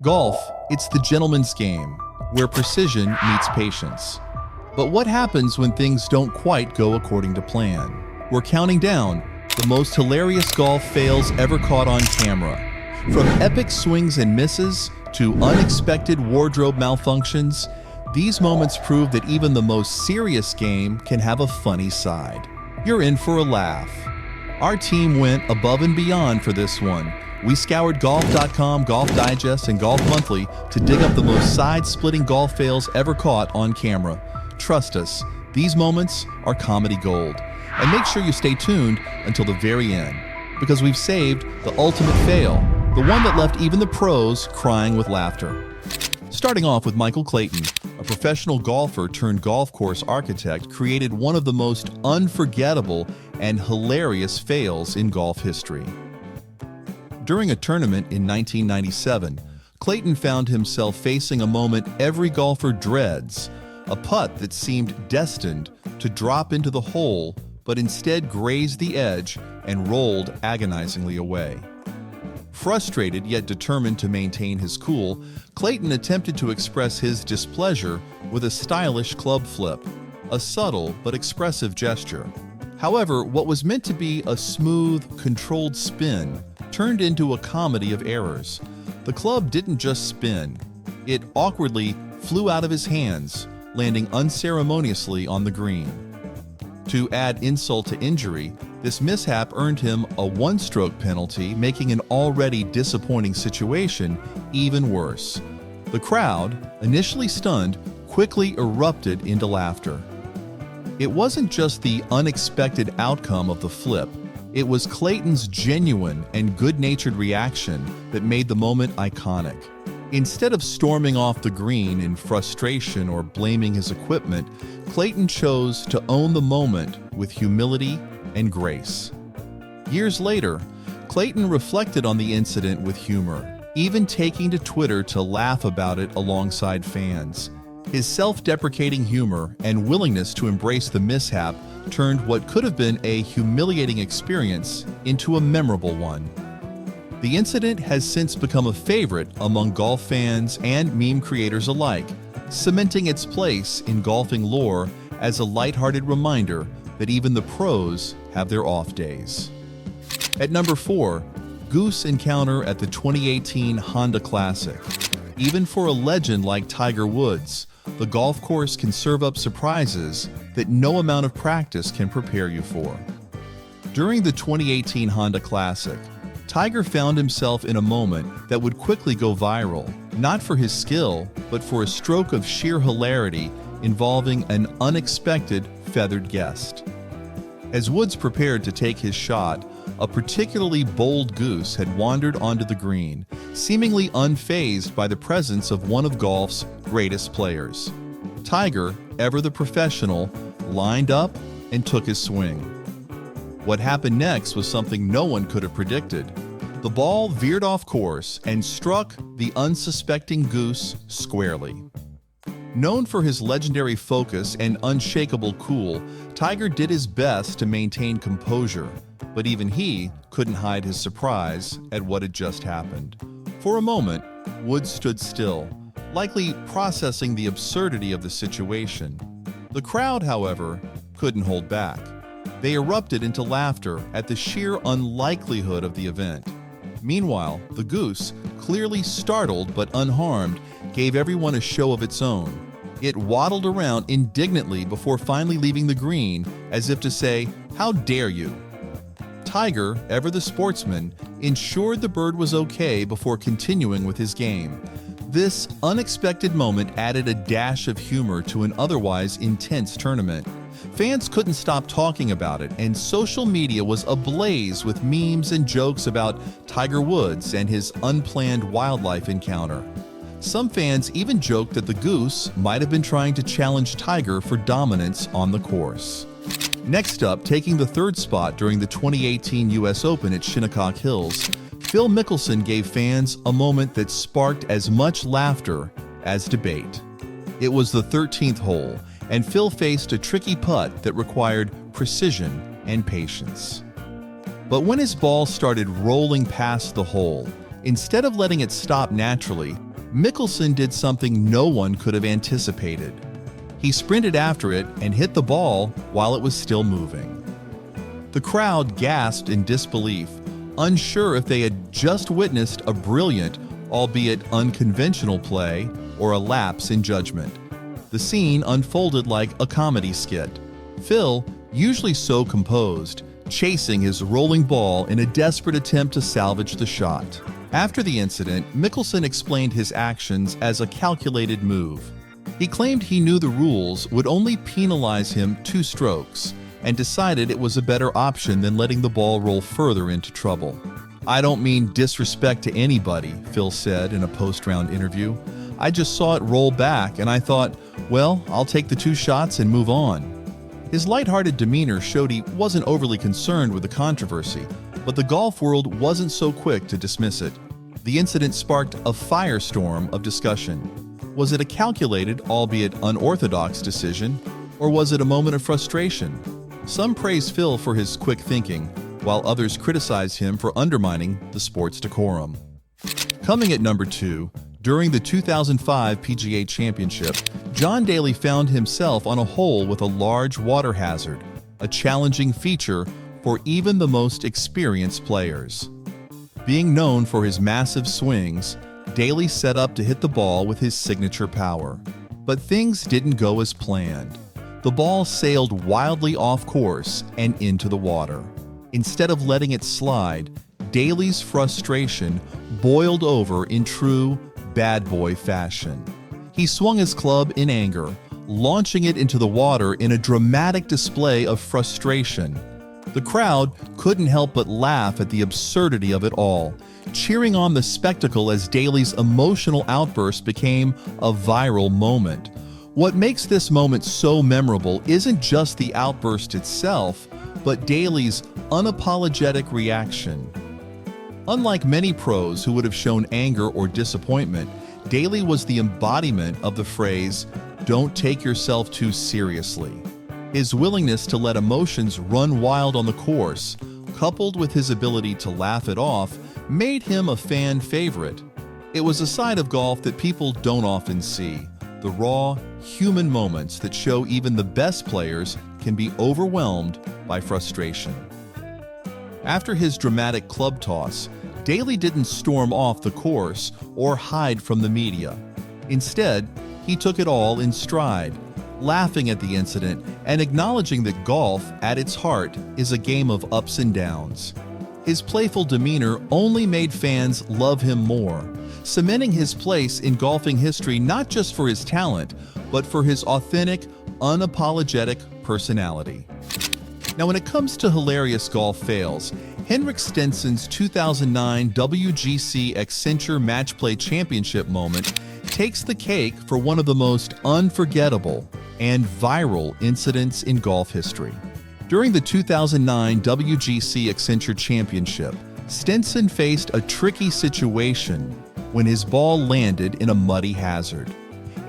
Golf, it's the gentleman's game, where precision meets patience. But what happens when things don't quite go according to plan? We're counting down the most hilarious golf fails ever caught on camera. From epic swings and misses to unexpected wardrobe malfunctions, these moments prove that even the most serious game can have a funny side. You're in for a laugh. Our team went above and beyond for this one. We scoured golf.com, Golf Digest, and Golf Monthly to dig up the most side-splitting golf fails ever caught on camera. Trust us, these moments are comedy gold. And make sure you stay tuned until the very end, because we've saved the ultimate fail, the one that left even the pros crying with laughter. Starting off with Michael Clayton, a professional golfer turned golf course architect, created one of the most unforgettable and hilarious fails in golf history. During a tournament in 1997, Clayton found himself facing a moment every golfer dreads, a putt that seemed destined to drop into the hole, but instead grazed the edge and rolled agonizingly away. Frustrated yet determined to maintain his cool, Clayton attempted to express his displeasure with a stylish club flip, a subtle but expressive gesture. However, what was meant to be a smooth, controlled spin turned into a comedy of errors. The club didn't just spin, it awkwardly flew out of his hands, landing unceremoniously on the green. To add insult to injury, this mishap earned him a one-stroke penalty, making an already disappointing situation even worse. The crowd, initially stunned, quickly erupted into laughter. It wasn't just the unexpected outcome of the flip, it was Clayton's genuine and good-natured reaction that made the moment iconic. Instead of storming off the green in frustration or blaming his equipment, Clayton chose to own the moment with humility and grace. Years later, Clayton reflected on the incident with humor, even taking to Twitter to laugh about it alongside fans. His self-deprecating humor and willingness to embrace the mishap turned what could have been a humiliating experience into a memorable one. The incident has since become a favorite among golf fans and meme creators alike, cementing its place in golfing lore as a lighthearted reminder that even the pros have their off days. At number 4, Goose encounter at the 2018 Honda Classic. Even for a legend like Tiger Woods, the golf course can serve up surprises that no amount of practice can prepare you for. During the 2018 Honda Classic, Tiger found himself in a moment that would quickly go viral, not for his skill, but for a stroke of sheer hilarity involving an unexpected feathered guest. As Woods prepared to take his shot, a particularly bold goose had wandered onto the green, seemingly unfazed by the presence of one of golf's greatest players. Tiger, ever the professional, lined up and took his swing. What happened next was something no one could have predicted. The ball veered off course and struck the unsuspecting goose squarely. Known for his legendary focus and unshakable cool, Tiger did his best to maintain composure, but even he couldn't hide his surprise at what had just happened. For a moment, Woods stood still, likely processing the absurdity of the situation. The crowd, however, couldn't hold back. They erupted into laughter at the sheer unlikelihood of the event. Meanwhile, the goose, clearly startled but unharmed, gave everyone a show of its own. It waddled around indignantly before finally leaving the green, as if to say, "How dare you?" Tiger, ever the sportsman, ensured the bird was okay before continuing with his game. This unexpected moment added a dash of humor to an otherwise intense tournament. Fans couldn't stop talking about it, and social media was ablaze with memes and jokes about Tiger Woods and his unplanned wildlife encounter. Some fans even joked that the goose might have been trying to challenge Tiger for dominance on the course. Next up, taking the third spot during the 2018 US Open at Shinnecock Hills, Phil Mickelson gave fans a moment that sparked as much laughter as debate. It was the 13th hole, and Phil faced a tricky putt that required precision and patience. But when his ball started rolling past the hole, instead of letting it stop naturally, Mickelson did something no one could have anticipated. He sprinted after it and hit the ball while it was still moving. The crowd gasped in disbelief, unsure if they had just witnessed a brilliant, albeit unconventional play or a lapse in judgment. The scene unfolded like a comedy skit. Phil, usually so composed, chasing his rolling ball in a desperate attempt to salvage the shot. After the incident, Mickelson explained his actions as a calculated move. He claimed he knew the rules would only penalize him 2 strokes and decided it was a better option than letting the ball roll further into trouble. "I don't mean disrespect to anybody," Phil said in a post-round interview. "I just saw it roll back and I thought, well, I'll take the 2 shots and move on." His lighthearted demeanor showed he wasn't overly concerned with the controversy, but the golf world wasn't so quick to dismiss it. The incident sparked a firestorm of discussion. Was it a calculated, albeit unorthodox decision, or was it a moment of frustration? Some praise Phil for his quick thinking, while others criticize him for undermining the sport's decorum. Coming at number 2, during the 2005 PGA Championship, John Daly found himself on a hole with a large water hazard, a challenging feature for even the most experienced players. Being known for his massive swings, Daly set up to hit the ball with his signature power. But things didn't go as planned. The ball sailed wildly off course and into the water. Instead of letting it slide, Daly's frustration boiled over in true bad boy fashion. He swung his club in anger, launching it into the water in a dramatic display of frustration. The crowd couldn't help but laugh at the absurdity of it all, cheering on the spectacle as Daly's emotional outburst became a viral moment. What makes this moment so memorable isn't just the outburst itself, but Daly's unapologetic reaction. Unlike many pros who would have shown anger or disappointment, Daly was the embodiment of the phrase, "Don't take yourself too seriously." His willingness to let emotions run wild on the course, coupled with his ability to laugh it off, made him a fan favorite. It was a side of golf that people don't often see, the raw, human moments that show even the best players can be overwhelmed by frustration. After his dramatic club toss, Daly didn't storm off the course or hide from the media. Instead, he took it all in stride, laughing at the incident and acknowledging that golf, at its heart, is a game of ups and downs. His playful demeanor only made fans love him more, cementing his place in golfing history not just for his talent, but for his authentic, unapologetic personality. Now, when it comes to hilarious golf fails, Henrik Stenson's 2009 WGCA Accenture Match Play Championship moment takes the cake for one of the most unforgettable and viral incidents in golf history. During the 2009 WGC Accenture Championship, Stenson faced a tricky situation when his ball landed in a muddy hazard.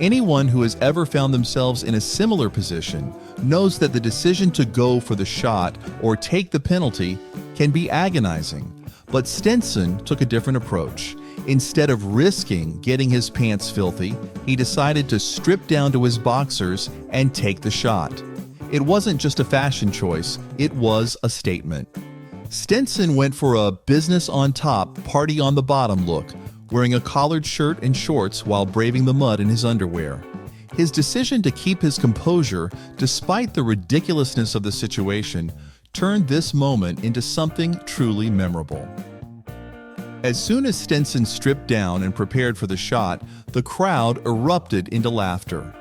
Anyone who has ever found themselves in a similar position knows that the decision to go for the shot or take the penalty can be agonizing. But Stenson took a different approach. Instead of risking getting his pants filthy, he decided to strip down to his boxers and take the shot. It wasn't just a fashion choice, it was a statement. Stenson went for a business on top, party on the bottom look, wearing a collared shirt and shorts while braving the mud in his underwear. His decision to keep his composure, despite the ridiculousness of the situation, turned this moment into something truly memorable. As soon as Stenson stripped down and prepared for the shot, the crowd erupted into laughter.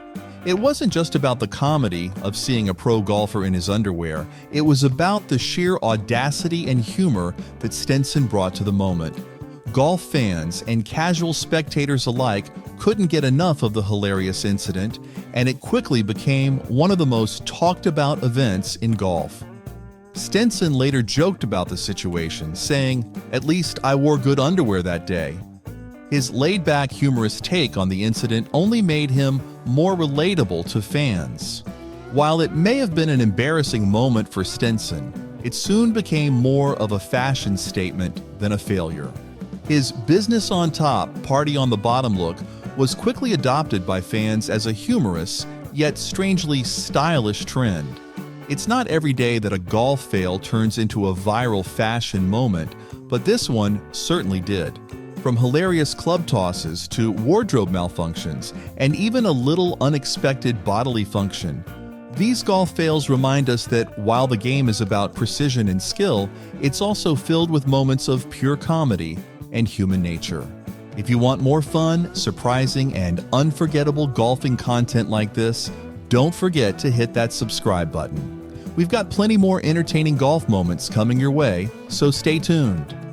It wasn't just about the comedy of seeing a pro golfer in his underwear, it was about the sheer audacity and humor that Stenson brought to the moment. Golf fans and casual spectators alike couldn't get enough of the hilarious incident, and it quickly became one of the most talked about events in golf. Stenson later joked about the situation, saying, "At least I wore good underwear that day." His laid-back, humorous take on the incident only made him more relatable to fans. While it may have been an embarrassing moment for Stenson, it soon became more of a fashion statement than a failure. His business on top, party on the bottom look was quickly adopted by fans as a humorous, yet strangely stylish trend. It's not every day that a golf fail turns into a viral fashion moment, but this one certainly did. From hilarious club tosses to wardrobe malfunctions, and even a little unexpected bodily function, these golf fails remind us that while the game is about precision and skill, it's also filled with moments of pure comedy and human nature. If you want more fun, surprising, and unforgettable golfing content like this, don't forget to hit that subscribe button. We've got plenty more entertaining golf moments coming your way, so stay tuned.